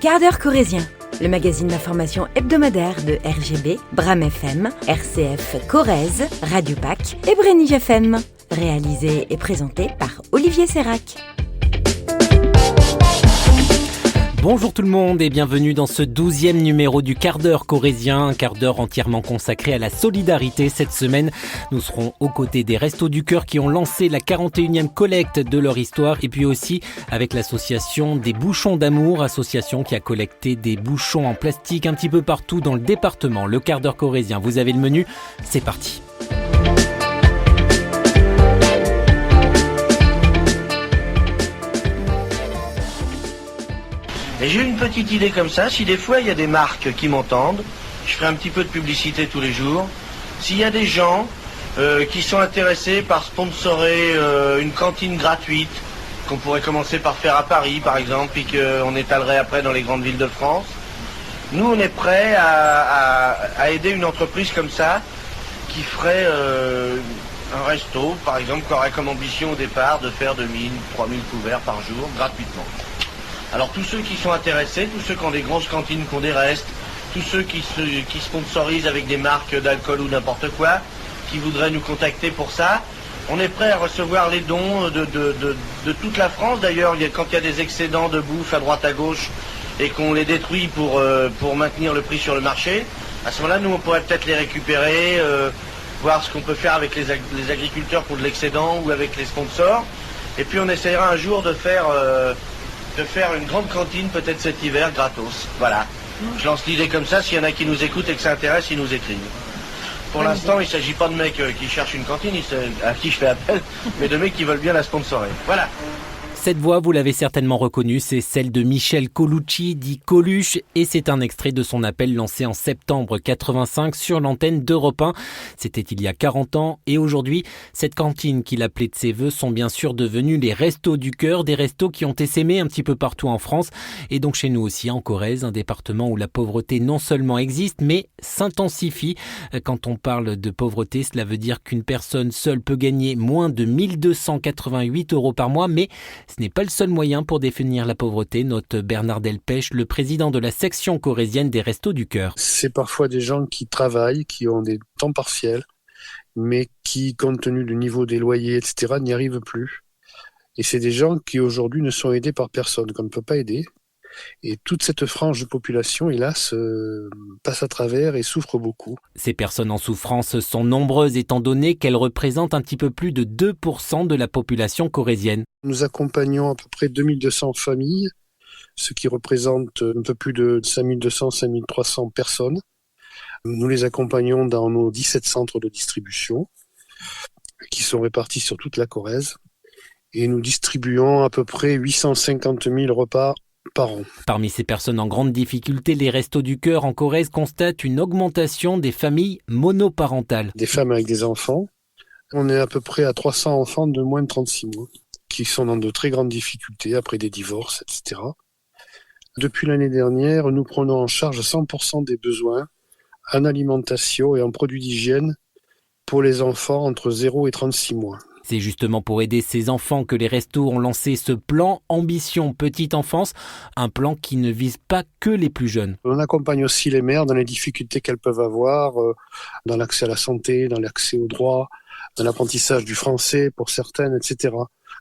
Quart d'heure corrézien, le magazine d'information hebdomadaire de RGB, Bram FM, RCF Corrèze, Radio Pac et Brenige FM. Réalisé et présenté par Olivier Sérac. Bonjour tout le monde et bienvenue dans ce 12e numéro du Quart d'heure corrézien, un quart d'heure entièrement consacré à la solidarité. Cette semaine, nous serons aux côtés des Restos du Cœur qui ont lancé la 41e collecte de leur histoire et puis aussi avec l'association des Bouchons d'Amour, association qui a collecté des bouchons en plastique un petit peu partout dans le département. Le Quart d'heure corrézien, vous avez le menu, c'est parti. Et j'ai une petite idée comme ça, si des fois il y a des marques qui m'entendent, je ferai un petit peu de publicité tous les jours. S'il y a des gens qui sont intéressés par sponsorer une cantine gratuite, qu'on pourrait commencer par faire à Paris par exemple, puis qu'on étalerait après dans les grandes villes de France, nous on est prêts à aider une entreprise comme ça, qui ferait un resto par exemple, qui aurait comme ambition au départ de faire 2000, 3000 couverts par jour gratuitement. Alors tous ceux qui sont intéressés, tous ceux qui ont des grosses cantines, qui ont des restes, tous ceux qui sponsorisent avec des marques d'alcool ou n'importe quoi, qui voudraient nous contacter pour ça, on est prêt à recevoir les dons de toute la France. D'ailleurs, quand il y a des excédents de bouffe à droite à gauche et qu'on les détruit pour maintenir le prix sur le marché, à ce moment-là, nous on pourrait peut-être les récupérer, voir ce qu'on peut faire avec les agriculteurs pour de l'excédent ou avec les sponsors. Et puis on essaiera un jour de faire une grande cantine peut-être cet hiver gratos. Voilà. Je lance l'idée comme ça, s'il y en a qui nous écoutent et que ça intéresse, ils nous écrivent. Pour l'instant, il ne s'agit pas de mecs qui cherchent une cantine, à qui je fais appel, mais de mecs qui veulent bien la sponsorer. Voilà. Cette voix, vous l'avez certainement reconnue, c'est celle de Michel Colucci, dit Coluche, et c'est un extrait de son appel lancé en septembre 85 sur l'antenne d'Europe 1. C'était il y a 40 ans, et aujourd'hui, cette cantine qu'il appelait de ses voeux sont bien sûr devenus les Restos du Cœur, des restos qui ont essaimé un petit peu partout en France, et donc chez nous aussi en Corrèze, un département où la pauvreté non seulement existe, mais s'intensifie. Quand on parle de pauvreté, cela veut dire qu'une personne seule peut gagner moins de 1288 € par mois, mais ce n'est pas le seul moyen pour définir la pauvreté, note Bernard Delpech, le président de la section corrézienne des Restos du Cœur. C'est parfois des gens qui travaillent, qui ont des temps partiels, mais qui, compte tenu du niveau des loyers, etc., n'y arrivent plus. Et c'est des gens qui, aujourd'hui, ne sont aidés par personne, qu'on ne peut pas aider. Et toute cette frange de population, hélas, passe à travers et souffre beaucoup. Ces personnes en souffrance sont nombreuses étant donné qu'elles représentent un petit peu plus de 2% de la population corrézienne. Nous accompagnons à peu près 2200 familles, ce qui représente un peu plus de 5200-5300 personnes. Nous les accompagnons dans nos 17 centres de distribution qui sont répartis sur toute la Corrèze. Et nous distribuons à peu près 850 000 repas par an. Parmi ces personnes en grande difficulté, les Restos du Cœur en Corrèze constatent une augmentation des familles monoparentales. Des femmes avec des enfants. On est à peu près à 300 enfants de moins de 36 mois qui sont dans de très grandes difficultés après des divorces, etc. Depuis l'année dernière, nous prenons en charge 100% des besoins en alimentation et en produits d'hygiène pour les enfants entre 0 et 36 mois. C'est justement pour aider ces enfants que les restos ont lancé ce plan Ambition Petite Enfance, un plan qui ne vise pas que les plus jeunes. On accompagne aussi les mères dans les difficultés qu'elles peuvent avoir, dans l'accès à la santé, dans l'accès aux droits, dans l'apprentissage du français pour certaines, etc.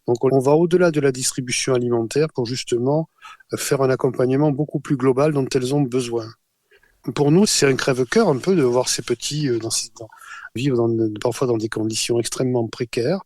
Donc on va au-delà de la distribution alimentaire pour justement faire un accompagnement beaucoup plus global dont elles ont besoin. Pour nous, c'est un crève-cœur un peu de voir ces petits vivre parfois dans des conditions extrêmement précaires.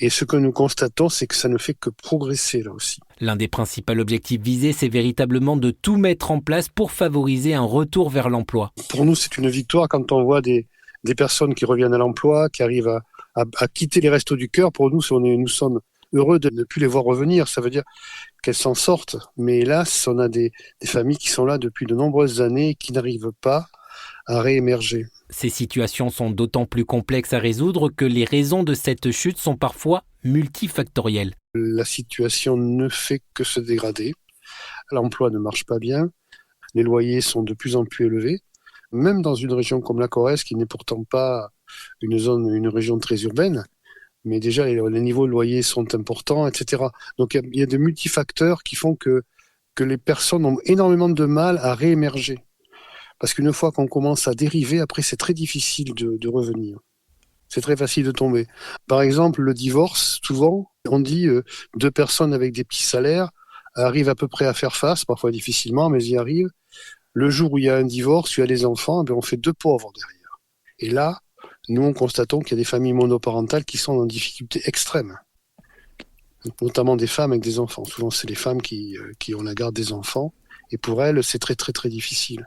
Et ce que nous constatons, c'est que ça ne fait que progresser là aussi. L'un des principaux objectifs visés, c'est véritablement de tout mettre en place pour favoriser un retour vers l'emploi. Pour nous, c'est une victoire quand on voit des personnes qui reviennent à l'emploi, qui arrivent à quitter les Restos du Cœur. Pour nous, nous sommes heureux de ne plus les voir revenir. Ça veut dire qu'elles s'en sortent. Mais hélas, on a des familles qui sont là depuis de nombreuses années et qui n'arrivent pas à réémerger. Ces situations sont d'autant plus complexes à résoudre que les raisons de cette chute sont parfois multifactorielles. La situation ne fait que se dégrader. L'emploi ne marche pas bien. Les loyers sont de plus en plus élevés. Même dans une région comme la Corrèze, qui n'est pourtant pas une région très urbaine, mais déjà les niveaux de loyer sont importants, etc. Donc il y a de multifacteurs qui font que que les personnes ont énormément de mal à réémerger. Parce qu'une fois qu'on commence à dériver, après c'est très difficile de revenir. C'est très facile de tomber. Par exemple, le divorce, souvent, on dit 2 personnes avec des petits salaires arrivent à peu près à faire face, parfois difficilement, mais y arrivent. Le jour où il y a un divorce, où il y a des enfants, on fait 2 pauvres derrière. Et là, nous, constatons qu'il y a des familles monoparentales qui sont en difficulté extrême. Notamment des femmes avec des enfants. Souvent, c'est les femmes qui ont la garde des enfants. Et pour elles, c'est très, très, très difficile.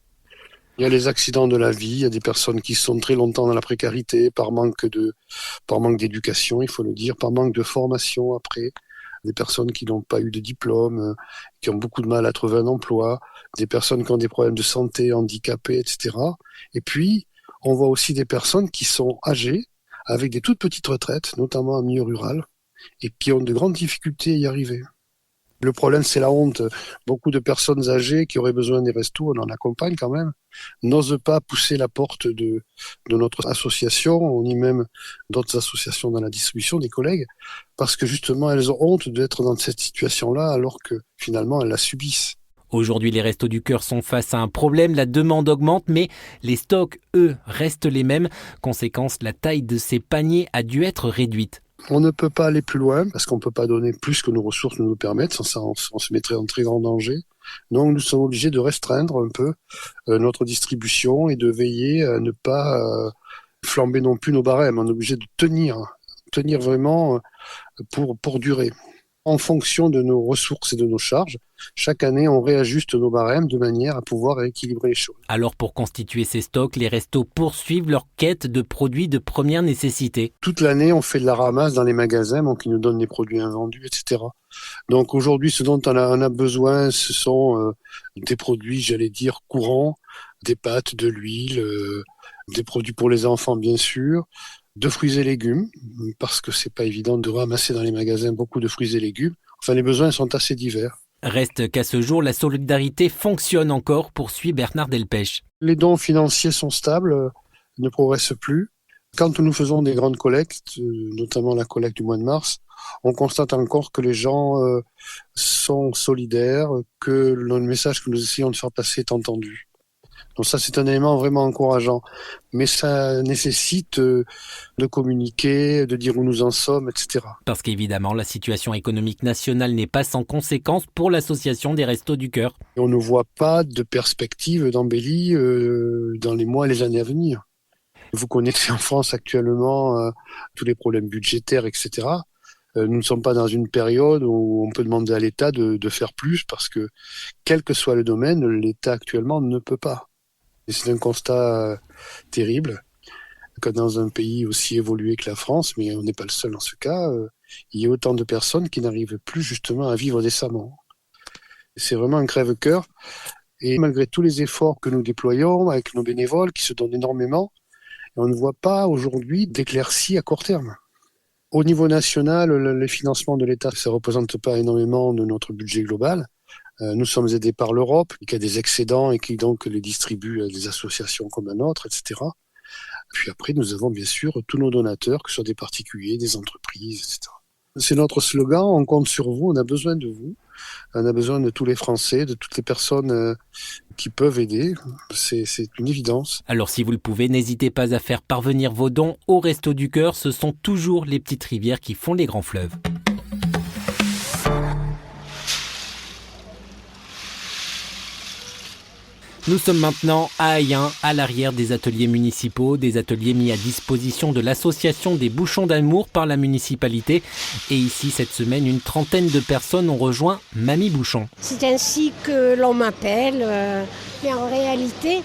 Il y a les accidents de la vie, il y a des personnes qui sont très longtemps dans la précarité par manque d'éducation, il faut le dire, par manque de formation après. Des personnes qui n'ont pas eu de diplôme, qui ont beaucoup de mal à trouver un emploi, des personnes qui ont des problèmes de santé, handicapées, etc. Et puis, on voit aussi des personnes qui sont âgées, avec des toutes petites retraites, notamment en milieu rural, et qui ont de grandes difficultés à y arriver. Le problème, c'est la honte. Beaucoup de personnes âgées qui auraient besoin des restos, on en accompagne quand même, n'osent pas pousser la porte de notre association, ni même d'autres associations dans la distribution, des collègues, parce que justement, elles ont honte d'être dans cette situation-là, alors que finalement, elles la subissent. Aujourd'hui, les Restos du Cœur sont face à un problème, la demande augmente, mais les stocks, eux, restent les mêmes. Conséquence, la taille de ces paniers a dû être réduite. On ne peut pas aller plus loin, parce qu'on ne peut pas donner plus que nos ressources nous le permettent, sans ça on se mettrait en très grand danger. Donc nous sommes obligés de restreindre un peu notre distribution et de veiller à ne pas flamber non plus nos barèmes. On est obligé de tenir vraiment pour durer. En fonction de nos ressources et de nos charges, chaque année, on réajuste nos barèmes de manière à pouvoir équilibrer les choses. Alors pour constituer ces stocks, les restos poursuivent leur quête de produits de première nécessité. Toute l'année, on fait de la ramasse dans les magasins, donc ils nous donnent des produits invendus, etc. Donc aujourd'hui, ce dont on a besoin, ce sont des produits, j'allais dire, courants, des pâtes, de l'huile, des produits pour les enfants, bien sûr, de fruits et légumes, parce que c'est pas évident de ramasser dans les magasins beaucoup de fruits et légumes. Enfin, les besoins sont assez divers. Reste qu'à ce jour, la solidarité fonctionne encore, poursuit Bernard Delpech. Les dons financiers sont stables, ne progressent plus. Quand nous faisons des grandes collectes, notamment la collecte du mois de mars, on constate encore que les gens sont solidaires, que le message que nous essayons de faire passer est entendu. Donc ça, c'est un élément vraiment encourageant. Mais ça nécessite de communiquer, de dire où nous en sommes, etc. Parce qu'évidemment, la situation économique nationale n'est pas sans conséquences pour l'association des Restos du Cœur. Et on ne voit pas de perspective d'embellie dans les mois et les années à venir. Vous connaissez en France actuellement tous les problèmes budgétaires, etc. Nous ne sommes pas dans une période où on peut demander à l'État de faire plus parce que, quel que soit le domaine, l'État actuellement ne peut pas. Et c'est un constat terrible que dans un pays aussi évolué que la France, mais on n'est pas le seul dans ce cas, il y a autant de personnes qui n'arrivent plus justement à vivre décemment. C'est vraiment un crève-cœur. Et malgré tous les efforts que nous déployons avec nos bénévoles qui se donnent énormément, on ne voit pas aujourd'hui d'éclaircies à court terme. Au niveau national, les financements de l'État, ça ne représente pas énormément de notre budget global. Nous sommes aidés par l'Europe, qui a des excédents et qui donc les distribue à des associations comme la nôtre, etc. Puis après, nous avons bien sûr tous nos donateurs, que ce soit des particuliers, des entreprises, etc. C'est notre slogan, on compte sur vous, on a besoin de vous. On a besoin de tous les Français, de toutes les personnes qui peuvent aider. C'est une évidence. Alors si vous le pouvez, n'hésitez pas à faire parvenir vos dons au Restos du Cœur. Ce sont toujours les petites rivières qui font les grands fleuves. Nous sommes maintenant à Ayen, à l'arrière des ateliers municipaux, des ateliers mis à disposition de l'association des Bouchons d'Amour par la municipalité. Et ici, cette semaine, une trentaine de personnes ont rejoint Mamie Bouchon. C'est ainsi que l'on m'appelle, mais en réalité,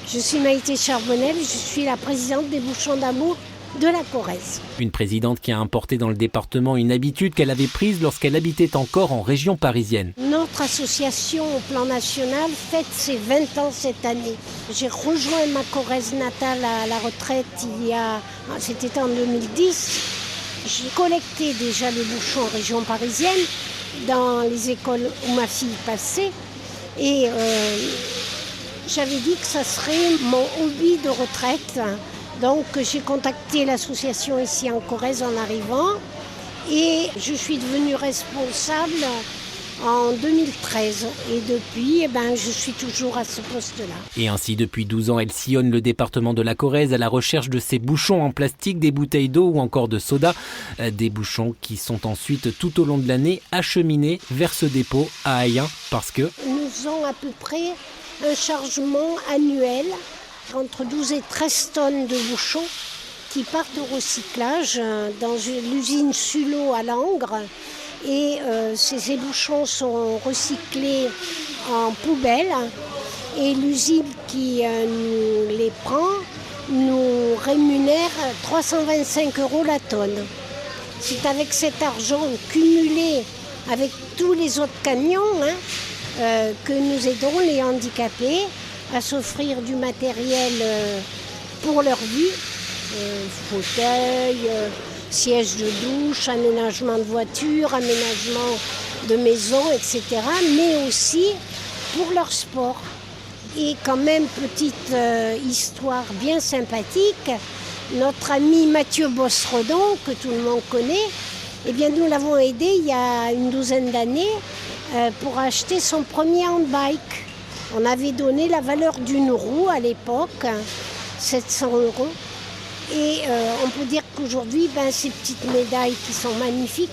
je suis Maïté Charbonnel, je suis la présidente des Bouchons d'Amour de la Corrèze. Une présidente qui a importé dans le département une habitude qu'elle avait prise lorsqu'elle habitait encore en région parisienne. Notre association au plan national fête ses 20 ans cette année. J'ai rejoint ma Corrèze natale à la retraite c'était en 2010. J'ai collecté déjà les bouchons en région parisienne dans les écoles où ma fille passait et j'avais dit que ça serait mon hobby de retraite. Donc j'ai contacté l'association ici en Corrèze en arrivant et je suis devenue responsable en 2013. Et depuis, je suis toujours à ce poste-là. Et ainsi, depuis 12 ans, elle sillonne le département de la Corrèze à la recherche de ces bouchons en plastique, des bouteilles d'eau ou encore de soda. Des bouchons qui sont ensuite, tout au long de l'année, acheminés vers ce dépôt à Ayen parce que... Nous avons à peu près un chargement annuel entre 12 et 13 tonnes de bouchons qui partent au recyclage dans l'usine Sulot à Langres. Et ces bouchons sont recyclés en poubelle et l'usine qui nous les prend nous rémunère 325 € la tonne. C'est avec cet argent cumulé avec tous les autres camions que nous aidons les handicapés à s'offrir du matériel pour leur vie, fauteuil, siège de douche, aménagement de voiture, aménagement de maison, etc. Mais aussi pour leur sport. Et quand même, petite histoire bien sympathique, notre ami Mathieu Bosredon, que tout le monde connaît, nous l'avons aidé il y a une douzaine d'années pour acheter son premier handbike. On avait donné la valeur d'une roue à l'époque, 700 €. Et on peut dire qu'aujourd'hui, ces petites médailles qui sont magnifiques,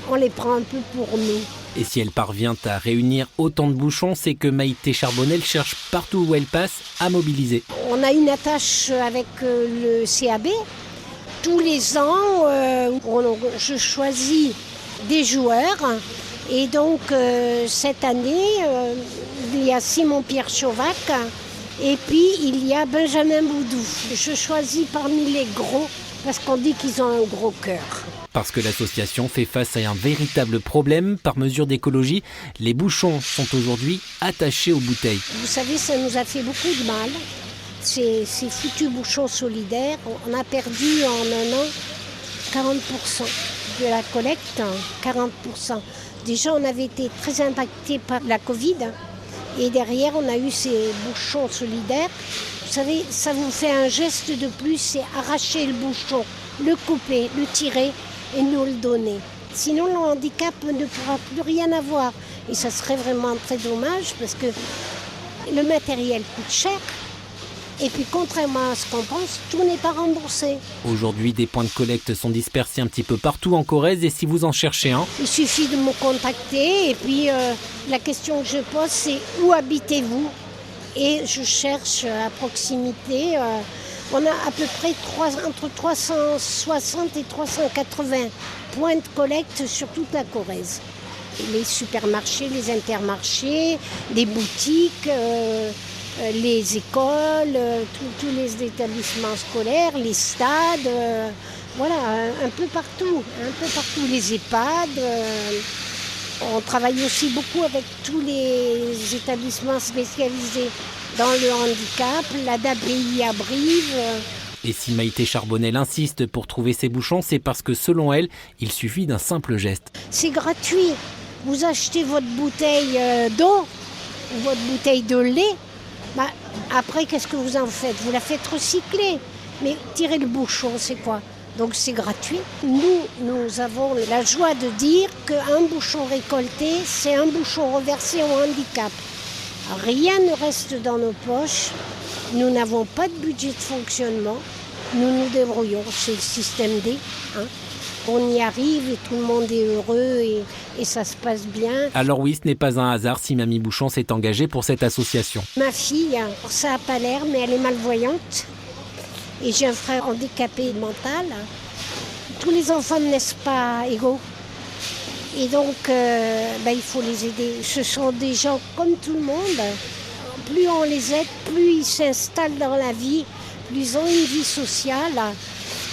on les prend un peu pour nous. Et si elle parvient à réunir autant de bouchons, c'est que Maïté Charbonnel cherche partout où elle passe à mobiliser. On a une attache avec le CAB. Tous les ans, je choisis des joueurs. Et donc, cette année, il y a Simon-Pierre Chauvac et puis il y a Benjamin Boudou. Je choisis parmi les gros parce qu'on dit qu'ils ont un gros cœur. Parce que l'association fait face à un véritable problème. Par mesure d'écologie, les bouchons sont aujourd'hui attachés aux bouteilles. Vous savez, ça nous a fait beaucoup de mal. Ces foutus bouchons solidaires, on a perdu en un an 40% de la collecte, 40%. Déjà, on avait été très impactés par la Covid et derrière, on a eu ces bouchons solidaires. Vous savez, ça vous fait un geste de plus, c'est arracher le bouchon, le couper, le tirer et nous le donner. Sinon, le handicap ne pourra plus rien avoir. Et ça serait vraiment très dommage parce que le matériel coûte cher. Et puis, contrairement à ce qu'on pense, tout n'est pas remboursé. Aujourd'hui, des points de collecte sont dispersés un petit peu partout en Corrèze. Et si vous en cherchez un, il suffit de me contacter. Et puis, la question que je pose, c'est où habitez-vous ? Et je cherche à proximité. On a à peu près entre 360 et 380 points de collecte sur toute la Corrèze. Les supermarchés, les intermarchés, les boutiques... les écoles, tous les établissements scolaires, les stades, un peu partout, les EHPAD. On travaille aussi beaucoup avec tous les établissements spécialisés dans le handicap, l'ADAPI à Brive. Et si Maïté Charbonnel insiste pour trouver ces bouchons, c'est parce que selon elle, il suffit d'un simple geste. C'est gratuit. Vous achetez votre bouteille d'eau ou votre bouteille de lait. Après, qu'est-ce que vous en faites ? Vous la faites recycler. Mais tirer le bouchon, c'est quoi ? Donc c'est gratuit. Nous avons la joie de dire qu'un bouchon récolté, c'est un bouchon reversé au handicap. Rien ne reste dans nos poches. Nous n'avons pas de budget de fonctionnement. Nous nous débrouillons. C'est le système D. On y arrive et tout le monde est heureux et ça se passe bien. Alors oui, ce n'est pas un hasard si Mamie Bouchon s'est engagée pour cette association. Ma fille, ça n'a pas l'air, mais elle est malvoyante. Et j'ai un frère handicapé mental. Tous les enfants ne naissent pas égaux. Et donc, il faut les aider. Ce sont des gens comme tout le monde. Plus on les aide, plus ils s'installent dans la vie, plus ils ont une vie sociale.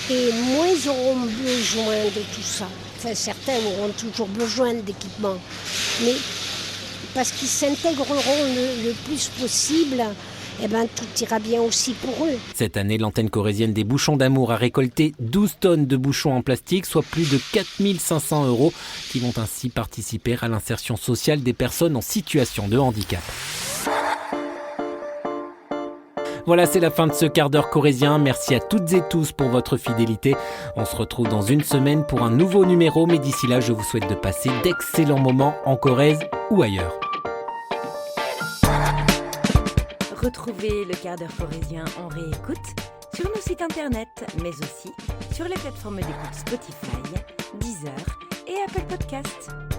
Et moins ils auront besoin de tout ça. Enfin, certains auront toujours besoin d'équipement. Mais parce qu'ils s'intégreront le plus possible, tout ira bien aussi pour eux. Cette année, l'antenne corrézienne des Bouchons d'Amour a récolté 12 tonnes de bouchons en plastique, soit plus de 4 500 € qui vont ainsi participer à l'insertion sociale des personnes en situation de handicap. Voilà, c'est la fin de ce quart d'heure corrézien. Merci à toutes et tous pour votre fidélité. On se retrouve dans une semaine pour un nouveau numéro, mais d'ici là, je vous souhaite de passer d'excellents moments en Corrèze ou ailleurs. Retrouvez le quart d'heure corrézien en réécoute sur nos sites internet, mais aussi sur les plateformes d'écoute Spotify, Deezer et Apple Podcasts.